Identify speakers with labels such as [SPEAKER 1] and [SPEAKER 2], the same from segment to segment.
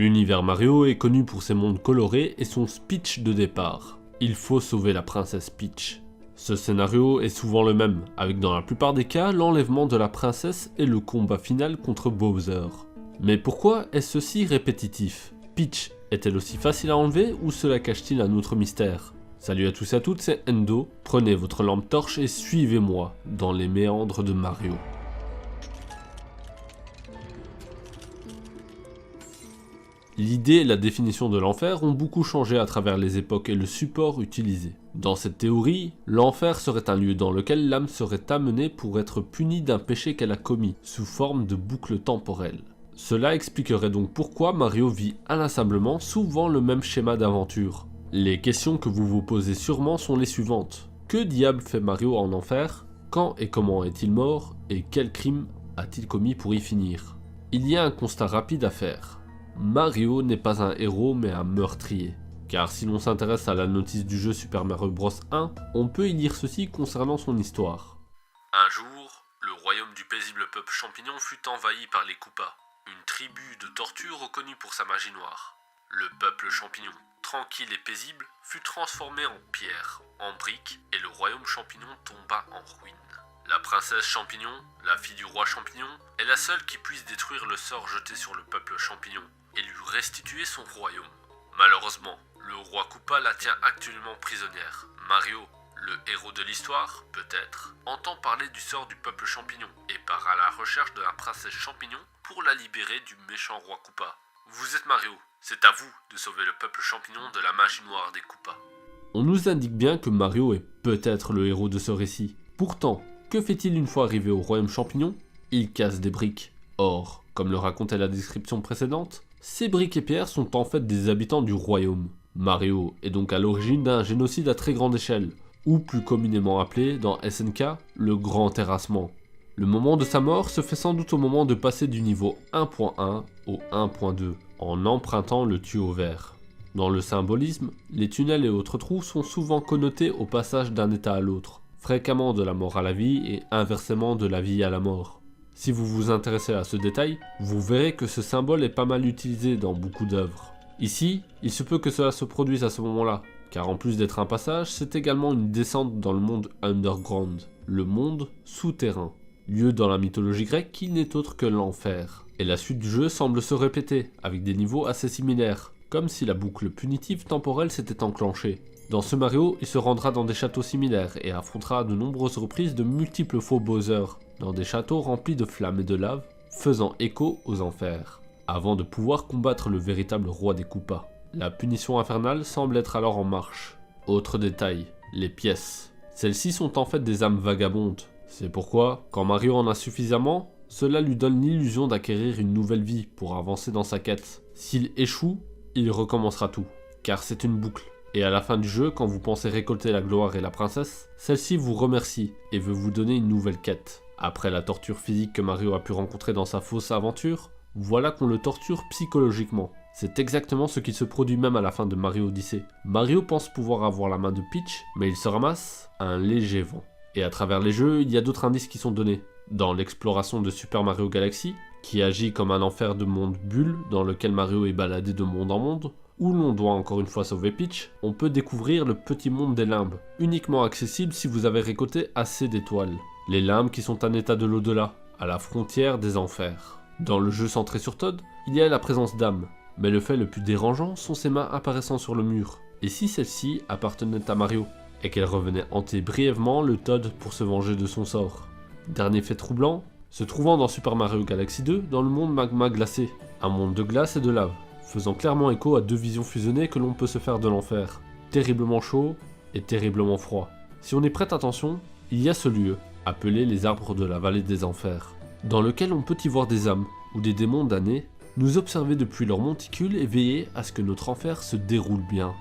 [SPEAKER 1] L'univers Mario est connu pour ses mondes colorés et son speech de départ. Il faut sauver la princesse Peach. Ce scénario est souvent le même, avec dans la plupart des cas l'enlèvement de la princesse et le combat final contre Bowser. Mais pourquoi est-ce si répétitif? Peach est-elle aussi facile à enlever ou cela cache-t-il un autre mystère? Salut à tous et à toutes, c'est Endo, prenez votre lampe torche et suivez-moi dans les méandres de Mario. L'idée et la définition de l'enfer ont beaucoup changé à travers les époques et le support utilisé. Dans cette théorie, l'enfer serait un lieu dans lequel l'âme serait amenée pour être punie d'un péché qu'elle a commis, sous forme de boucle temporelle. Cela expliquerait donc pourquoi Mario vit inlassablement souvent le même schéma d'aventure. Les questions que vous vous posez sûrement sont les suivantes. Que diable fait Mario en enfer? Quand et comment est-il mort? Et quel crime a-t-il commis pour y finir? Il y a un constat rapide à faire. Mario n'est pas un héros mais un meurtrier. Car si l'on s'intéresse à la notice du jeu Super Mario Bros 1, on peut y lire ceci concernant son histoire. Un jour, le royaume du paisible peuple champignon fut envahi par les Koopas, une tribu de tortues reconnue pour sa magie noire. Le peuple champignon, tranquille et paisible, fut transformé en pierre, en briques, et le royaume champignon tomba en ruine. La princesse champignon, la fille du roi champignon, est la seule qui puisse détruire le sort jeté sur le peuple champignon et lui restituer son royaume. Malheureusement, le roi Koopa la tient actuellement prisonnière. Mario, le héros de l'histoire, peut-être, entend parler du sort du peuple champignon et part à la recherche de la princesse champignon pour la libérer du méchant roi Koopa. Vous êtes Mario, c'est à vous de sauver le peuple champignon de la magie noire des Koopas. On nous indique bien que Mario est peut-être le héros de ce récit. Pourtant, que fait-il une fois arrivé au royaume champignon? Il casse des briques. Or, comme le racontait la description précédente, ces briques et pierres sont en fait des habitants du royaume. Mario est donc à l'origine d'un génocide à très grande échelle, ou plus communément appelé dans SNK, le grand terrassement. Le moment de sa mort se fait sans doute au moment de passer du niveau 1.1 au 1.2, en empruntant le tuyau vert. Dans le symbolisme, les tunnels et autres trous sont souvent connotés au passage d'un état à l'autre, fréquemment de la mort à la vie et inversement de la vie à la mort. Si vous vous intéressez à ce détail, vous verrez que ce symbole est pas mal utilisé dans beaucoup d'œuvres. Ici, il se peut que cela se produise à ce moment-là, car en plus d'être un passage, c'est également une descente dans le monde underground, le monde souterrain, lieu dans la mythologie grecque qui n'est autre que l'enfer. Et la suite du jeu semble se répéter, avec des niveaux assez similaires, comme si la boucle punitive temporelle s'était enclenchée. Dans ce Mario, il se rendra dans des châteaux similaires et affrontera à de nombreuses reprises de multiples faux Bowser, dans des châteaux remplis de flammes et de lave, faisant écho aux enfers, avant de pouvoir combattre le véritable roi des Koopas. La punition infernale semble être alors en marche. Autre détail, les pièces. Celles-ci sont en fait des âmes vagabondes. C'est pourquoi, quand Mario en a suffisamment, cela lui donne l'illusion d'acquérir une nouvelle vie pour avancer dans sa quête. S'il échoue, il recommencera tout, car c'est une boucle. Et à la fin du jeu, quand vous pensez récolter la gloire et la princesse, celle-ci vous remercie et veut vous donner une nouvelle quête. Après la torture physique que Mario a pu rencontrer dans sa fausse aventure, voilà qu'on le torture psychologiquement. C'est exactement ce qui se produit même à la fin de Mario Odyssey. Mario pense pouvoir avoir la main de Peach, mais il se ramasse à un léger vent. Et à travers les jeux, il y a d'autres indices qui sont donnés. Dans l'exploration de Super Mario Galaxy, qui agit comme un enfer de monde bulle dans lequel Mario est baladé de monde en monde, où l'on doit encore une fois sauver Peach, on peut découvrir le petit monde des limbes, uniquement accessible si vous avez récolté assez d'étoiles. Les limbes qui sont un état de l'au-delà, à la frontière des enfers. Dans le jeu centré sur Toad, il y a la présence d'âmes, mais le fait le plus dérangeant sont ses mains apparaissant sur le mur. Et si celle-ci appartenait à Mario, et qu'elle revenait hanter brièvement le Toad pour se venger de son sort. Dernier fait troublant, se trouvant dans Super Mario Galaxy 2 dans le monde magma glacé, un monde de glace et de lave, faisant clairement écho à deux visions fusionnées que l'on peut se faire de l'enfer, terriblement chaud et terriblement froid. Si on y prête attention, il y a ce lieu, appelé les arbres de la vallée des enfers, dans lequel on peut y voir des âmes, ou des démons damnés, nous observer depuis leur monticule et veiller à ce que notre enfer se déroule bien.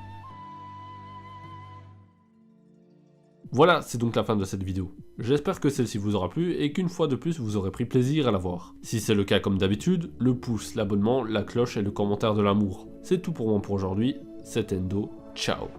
[SPEAKER 1] Voilà, c'est donc la fin de cette vidéo. J'espère que celle-ci vous aura plu et qu'une fois de plus vous aurez pris plaisir à la voir. Si c'est le cas comme d'habitude, le pouce, l'abonnement, la cloche et le commentaire de l'amour. C'est tout pour moi pour aujourd'hui, c'est Endo, ciao.